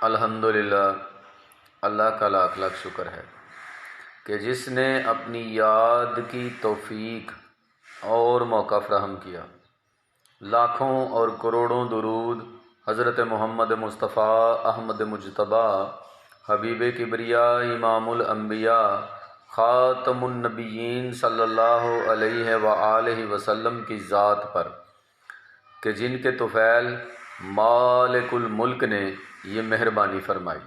الحمدللہ، اللہ کا لاکھ لاکھ شکر ہے کہ جس نے اپنی یاد کی توفیق اور موقع فراہم کیا۔ لاکھوں اور کروڑوں درود حضرت محمد مصطفیٰ احمد مجتبیٰ حبیب کبریاء امام الانبیاء خاتم النبیین صلی اللہ علیہ وآلہ وسلم کی ذات پر کہ جن کے طفیل مالک الملک نے یہ مہربانی فرمائی۔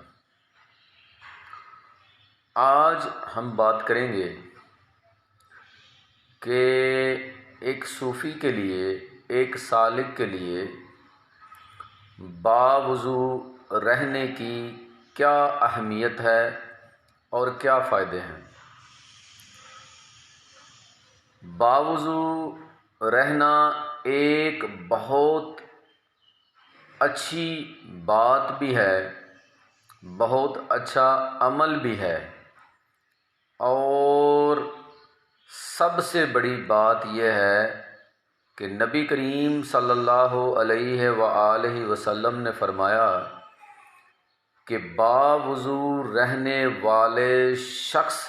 آج ہم بات کریں گے کہ ایک صوفی کے لیے، ایک سالک کے لیے باوضو رہنے کی کیا اہمیت ہے اور کیا فائدے ہیں۔ باوضو رہنا ایک بہت اچھی بات بھی ہے، بہت اچھا عمل بھی ہے، اور سب سے بڑی بات یہ ہے کہ نبی کریم صلی اللہ علیہ وآلہ وسلم نے فرمایا کہ باوضو رہنے والے شخص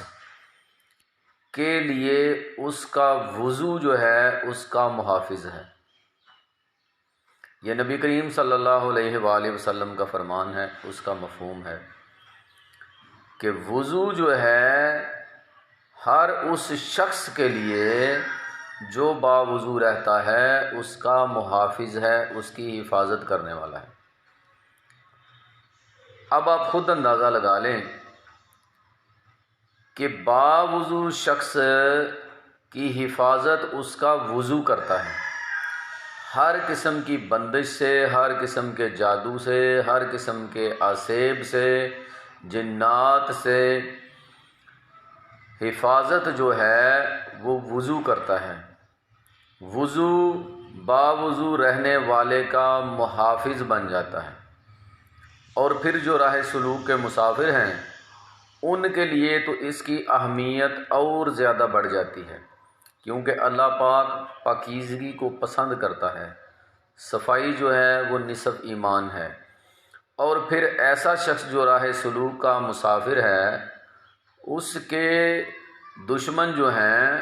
کے لیے اس کا وضو جو ہے اس کا محافظ ہے۔ یہ نبی کریم صلی اللہ علیہ وآلہ وسلم کا فرمان ہے، اس کا مفہوم ہے کہ وضو جو ہے ہر اس شخص کے لیے جو باوضو رہتا ہے اس کا محافظ ہے، اس کی حفاظت کرنے والا ہے۔ اب آپ خود اندازہ لگا لیں کہ باوضو شخص کی حفاظت اس کا وضو کرتا ہے، ہر قسم کی بندش سے، ہر قسم کے جادو سے، ہر قسم کے آسیب سے، جنات سے حفاظت جو ہے وہ وضو کرتا ہے۔ وضو باوضو رہنے والے کا محافظ بن جاتا ہے، اور پھر جو راہ سلوک کے مسافر ہیں ان کے لیے تو اس کی اہمیت اور زیادہ بڑھ جاتی ہے، کیونکہ اللہ پاک پاکیزگی کو پسند کرتا ہے۔ صفائی جو ہے وہ نصف ایمان ہے، اور پھر ایسا شخص جو راہ سلوک کا مسافر ہے اس کے دشمن جو ہیں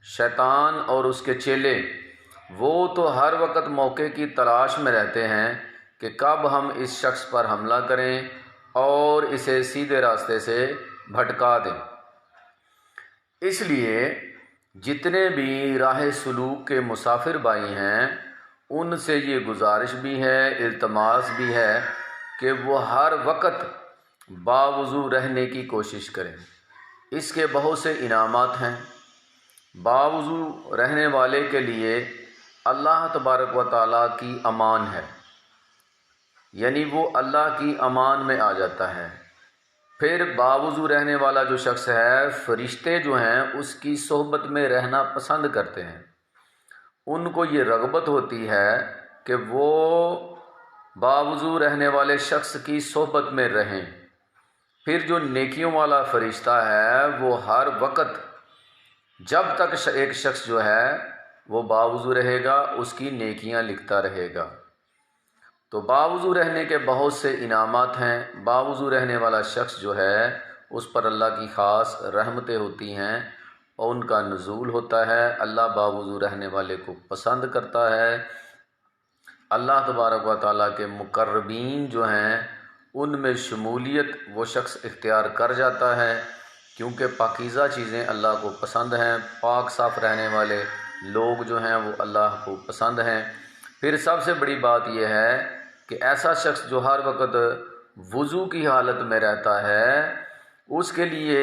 شیطان اور اس کے چیلے، وہ تو ہر وقت موقع کی تلاش میں رہتے ہیں کہ کب ہم اس شخص پر حملہ کریں اور اسے سیدھے راستے سے بھٹکا دیں۔ اس لیے جتنے بھی راہ سلوک کے مسافر بھائی ہیں ان سے یہ گزارش بھی ہے، التماس بھی ہے کہ وہ ہر وقت باوضو رہنے کی کوشش کریں۔ اس کے بہت سے انعامات ہیں۔ باوضو رہنے والے کے لیے اللہ تبارک و تعالیٰ کی امان ہے، یعنی وہ اللہ کی امان میں آ جاتا ہے۔ پھر باوضو رہنے والا جو شخص ہے، فرشتے جو ہیں اس کی صحبت میں رہنا پسند کرتے ہیں، ان کو یہ رغبت ہوتی ہے کہ وہ باوضو رہنے والے شخص کی صحبت میں رہیں۔ پھر جو نیکیوں والا فرشتہ ہے وہ ہر وقت جب تک ایک شخص جو ہے وہ باوضو رہے گا اس کی نیکیاں لکھتا رہے گا۔ تو باوضو رہنے کے بہت سے انعامات ہیں۔ باوضو رہنے والا شخص جو ہے اس پر اللہ کی خاص رحمتیں ہوتی ہیں اور ان کا نزول ہوتا ہے۔ اللہ باوضو رہنے والے کو پسند کرتا ہے۔ اللہ تبارک و تعالیٰ کے مقربین جو ہیں ان میں شمولیت وہ شخص اختیار کر جاتا ہے، کیونکہ پاکیزہ چیزیں اللہ کو پسند ہیں، پاک صاف رہنے والے لوگ جو ہیں وہ اللہ کو پسند ہیں۔ پھر سب سے بڑی بات یہ ہے کہ ایسا شخص جو ہر وقت وضو کی حالت میں رہتا ہے اس کے لیے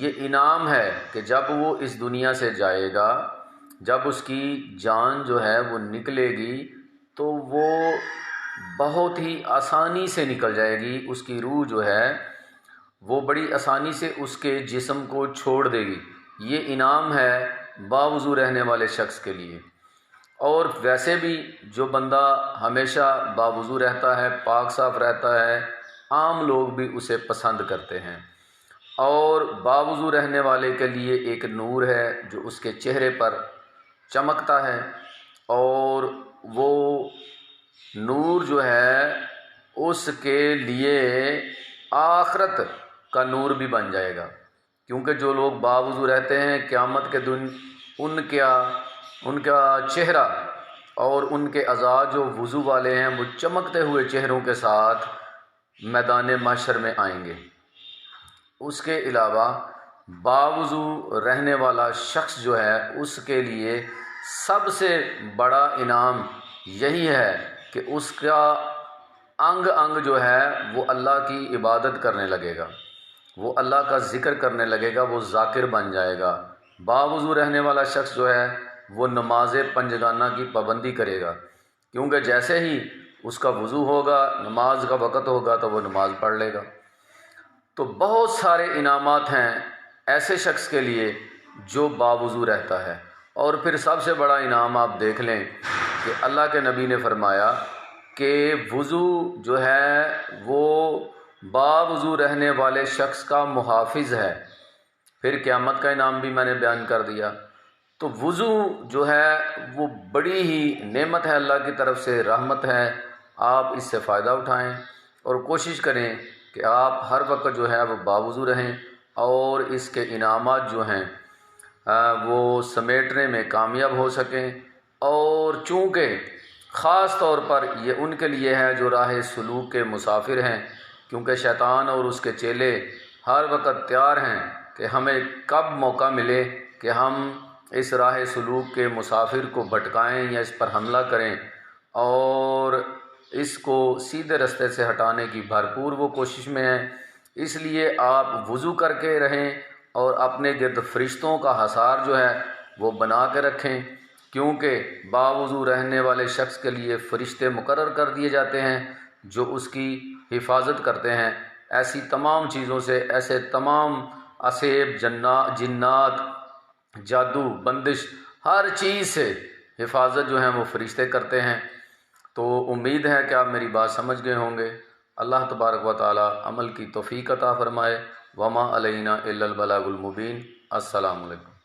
یہ انعام ہے کہ جب وہ اس دنیا سے جائے گا، جب اس کی جان جو ہے وہ نکلے گی تو وہ بہت ہی آسانی سے نکل جائے گی۔ اس کی روح جو ہے وہ بڑی آسانی سے اس کے جسم کو چھوڑ دے گی۔ یہ انعام ہے باوضو رہنے والے شخص کے لیے۔ اور ویسے بھی جو بندہ ہمیشہ باوضو رہتا ہے، پاک صاف رہتا ہے، عام لوگ بھی اسے پسند کرتے ہیں۔ اور باوضو رہنے والے کے لیے ایک نور ہے جو اس کے چہرے پر چمکتا ہے، اور وہ نور جو ہے اس کے لیے آخرت کا نور بھی بن جائے گا، کیونکہ جو لوگ باوضو رہتے ہیں قیامت کے دن ان کا چہرہ اور ان کے اعضاء جو وضو والے ہیں وہ چمکتے ہوئے چہروں کے ساتھ میدان محشر میں آئیں گے۔ اس کے علاوہ باوضو رہنے والا شخص جو ہے اس کے لیے سب سے بڑا انعام یہی ہے کہ اس کا انگ انگ جو ہے وہ اللہ کی عبادت کرنے لگے گا، وہ اللہ کا ذکر کرنے لگے گا، وہ ذاکر بن جائے گا۔ باوضو رہنے والا شخص جو ہے وہ نماز پنجگانہ کی پابندی کرے گا، کیونکہ جیسے ہی اس کا وضو ہوگا، نماز کا وقت ہوگا تو وہ نماز پڑھ لے گا۔ تو بہت سارے انعامات ہیں ایسے شخص کے لیے جو باوضو رہتا ہے۔ اور پھر سب سے بڑا انعام آپ دیکھ لیں کہ اللہ کے نبی نے فرمایا کہ وضو جو ہے وہ باوضو رہنے والے شخص کا محافظ ہے۔ پھر قیامت کا انعام بھی میں نے بیان کر دیا۔ تو وضو جو ہے وہ بڑی ہی نعمت ہے، اللہ کی طرف سے رحمت ہے۔ آپ اس سے فائدہ اٹھائیں اور کوشش کریں کہ آپ ہر وقت جو ہے وہ باوضو رہیں اور اس کے انعامات جو ہیں وہ سمیٹنے میں کامیاب ہو سکیں۔ اور چونکہ خاص طور پر یہ ان کے لیے ہے جو راہ سلوک کے مسافر ہیں، کیونکہ شیطان اور اس کے چیلے ہر وقت تیار ہیں کہ ہمیں کب موقع ملے کہ ہم اس راہ سلوک کے مسافر کو بھٹکائیں یا اس پر حملہ کریں، اور اس کو سیدھے رستے سے ہٹانے کی بھرپور وہ کوشش میں ہیں۔ اس لیے آپ وضو کر کے رہیں اور اپنے گرد فرشتوں کا حصار جو ہے وہ بنا کے رکھیں، کیونکہ باوضو رہنے والے شخص کے لیے فرشتے مقرر کر دیے جاتے ہیں جو اس کی حفاظت کرتے ہیں ایسی تمام چیزوں سے، ایسے تمام اسیب، جنات، جادو، بندش، ہر چیز سے حفاظت جو ہے وہ فرشتے کرتے ہیں۔ تو امید ہے کہ آپ میری بات سمجھ گئے ہوں گے۔ اللہ تبارک و تعالی عمل کی توفیق عطا فرمائے۔ وما علینا الا البلاغ المبین۔ السلام علیکم۔